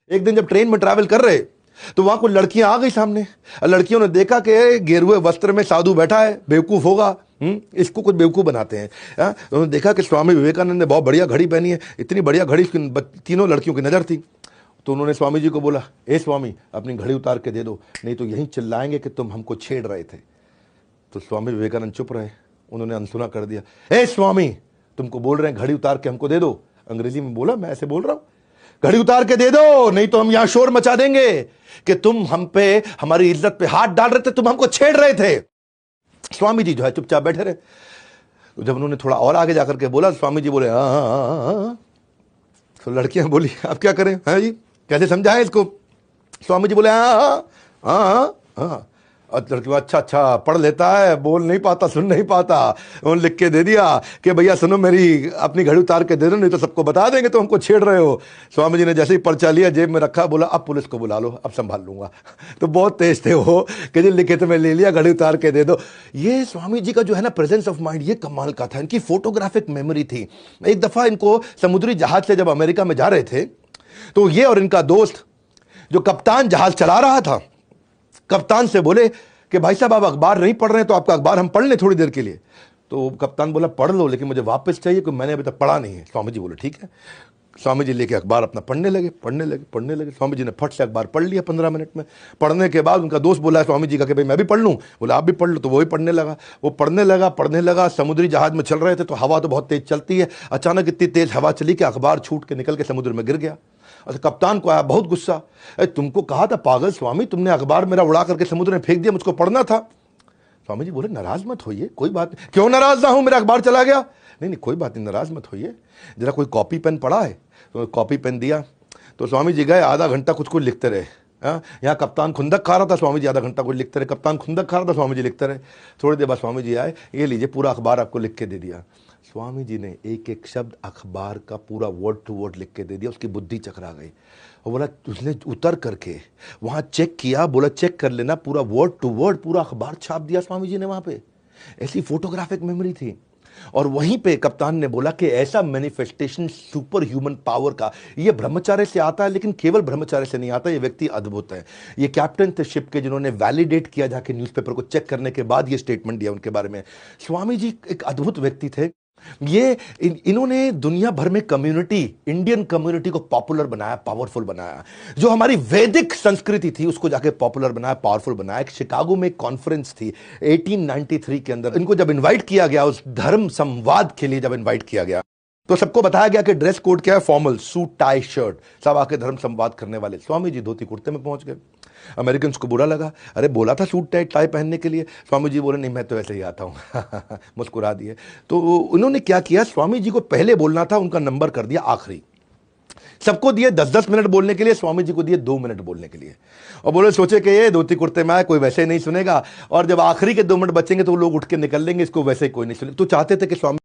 एक दिन जब ट्रेन में ट्रैवल कर रहे तो वहां कुछ लड़कियां आ गई सामने। लड़कियों ने देखा कि गेरुए वस्त्र में साधु बैठा है, बेवकूफ होगा, इसको कुछ बेवकूफ बनाते हैं। उन्होंने देखा कि स्वामी विवेकानंद ने बहुत बढ़िया घड़ी पहनी है, इतनी बढ़िया घड़ी तीनों लड़कियों की नजर थी। तो उन्होंने स्वामी जी को बोला, ए स्वामी अपनी घड़ी उतार के दे दो, नहीं तो यहीं चिल्लाएंगे कि तुम हमको छेड़ रहे थे। तो स्वामी विवेकानंद चुप रहे, उन्होंने अनसुना कर दिया, ए स्वामी तुमको बोल रहे हैं घड़ी उतार के हमको दे दो। अंग्रेजी में बोला, मैं ऐसे बोल रहा हूं, घड़ी उतार के दे दो, नहीं तो हम यहां शोर मचा देंगे कि तुम हम पे हमारी इज्जत पे हाथ डाल रहे थे, तुम हमको छेड़ रहे थे। स्वामी जी जो है चुपचाप बैठे रहे। जब उन्होंने थोड़ा और आगे जाकर के बोला, स्वामी जी बोले हाँ। तो लड़कियां बोली आप क्या करें, हाँ जी कैसे समझाएं इसको। स्वामी जी बोले हाँ। और लड़की अच्छा पढ़ लेता है, बोल नहीं पाता, सुन नहीं पाता। उन्होंने लिख के दे दिया कि भैया सुनो, मेरी अपनी घड़ी उतार के दे दो, नहीं तो सबको बता देंगे तो हमको छेड़ रहे हो। स्वामी जी ने जैसे ही पर्चा लिया जेब में रखा, बोला अब पुलिस को बुला लो, अब संभाल लूंगा। तो बहुत तेज थे वो कि जी लिखे तो मैं ले लिया, घड़ी उतार के दे दो। ये स्वामी जी का जो है ना प्रेजेंस ऑफ माइंड, ये कमाल का था। इनकी फोटोग्राफिक मेमोरी थी। एक दफा इनको समुद्री जहाज से जब अमेरिका में जा रहे थे तो ये और इनका दोस्त जो कप्तान जहाज चला रहा था, कप्तान से बोले कि भाई साहब आप अखबार नहीं पढ़ रहे हैं तो आपका अखबार हम पढ़ लें थोड़ी देर के लिए। तो कप्तान बोला पढ़ लो, लेकिन मुझे वापस चाहिए क्योंकि मैंने अभी तक पढ़ा नहीं है। स्वामी जी बोले ठीक है। स्वामी जी लेके अखबार अपना पढ़ने लगे। स्वामी जी ने फट से अखबार पढ़ लिया 15 मिनट में। पढ़ने के बाद उनका दोस्त बोला स्वामी जी का कि भाई मैं भी पढ़ लूँ। बोला आप भी पढ़ लो। तो वो भी पढ़ने लगा। समुद्री जहाज में चल रहे थे तो हवा तो बहुत तेज चलती है। अचानक इतनी तेज हवा चली कि अखबार छूट के निकल के समुद्र में गिर गया। अच्छा, कप्तान को आया बहुत गुस्सा, तुमको कहा था पागल स्वामी, तुमने अखबार मेरा उड़ा करके समुद्र में फेंक दिया, मुझको पढ़ना था। स्वामी जी बोले नाराज मत होइए, कोई बात नहीं। क्यों नाराज ना हूं, मेरा अखबार चला गया। नहीं कोई बात नहीं, नाराज मत होइए, जरा कोई कॉपी पेन पड़ा है। तो कॉपी पेन दिया। तो स्वामी जी गए, आधा घंटा कुछ लिखते रहे। यहाँ कप्तान खुंदक खा रहा था, स्वामी जी आधा घंटा कुछ लिखते रहे। कप्तान खुंदक खा रहा था, स्वामी जी लिखते रहे। थोड़ी देर बाद स्वामी जी आए, ये लीजिए पूरा अखबार आपको लिख के दे दिया। स्वामी जी ने एक एक शब्द अखबार का पूरा वर्ड टू वर्ड लिख के दे दिया। उसकी बुद्धि चकरा गई और बोला, उसने उतर करके वहां चेक किया, बोला चेक कर लेना, पूरा वर्ड टू वर्ड पूरा अखबार छाप दिया स्वामी जी ने वहां पे। ऐसी फोटोग्राफिक मेमोरी थी। और वहीं पे कप्तान ने बोला कि ऐसा मैनिफेस्टेशन सुपर ह्यूमन पावर का ये ब्रह्मचार्य से आता है, लेकिन केवल ब्रह्मचार्य से नहीं आता, ये व्यक्ति अद्भुत है। ये कैप्टन थे शिप के, जिन्होंने वैलिडेट किया जाके न्यूज़पेपर को चेक करने के बाद ये स्टेटमेंट दिया उनके बारे में। स्वामी जी एक अद्भुत व्यक्ति थे। ये इन्होंने दुनिया भर में कम्युनिटी, इंडियन कम्युनिटी को पॉपुलर बनाया, पावरफुल बनाया। जो हमारी वैदिक संस्कृति थी उसको जाके पॉपुलर बनाया, पावरफुल बनाया। एक शिकागो में एक कॉन्फ्रेंस थी 1893 के अंदर। इनको जब इनवाइट किया गया उस धर्म संवाद के लिए, जब इनवाइट किया गया तो सबको बताया गया कि ड्रेस कोड क्या है, फॉर्मल सूट टाई शर्ट, सब आके धर्म संवाद करने वाले। स्वामी जी धोती कुर्ते में पहुंच गए। अमेरिकन को बुरा लगा, अरे बोला था सूट टाई पहनने के लिए। स्वामी जी बोले नहीं मैं तो ऐसे ही आता हूं। मुस्कुरा दिए। तो उन्होंने क्या किया, स्वामी जी को पहले बोलना था, उनका नंबर कर दिया आखिरी। सबको दिए 10-10 मिनट बोलने के लिए, स्वामी जी को दिए 2 मिनट बोलने के लिए। और बोले सोचे कि ये धोती कुर्ते में आए, कोई वैसे ही नहीं सुनेगा, और जब आखिरी के 2 मिनट बचेंगे तो लोग उठ के निकल लेंगे, इसको वैसे ही कोई नहीं सुनेगा। तो चाहते थे कि स्वामी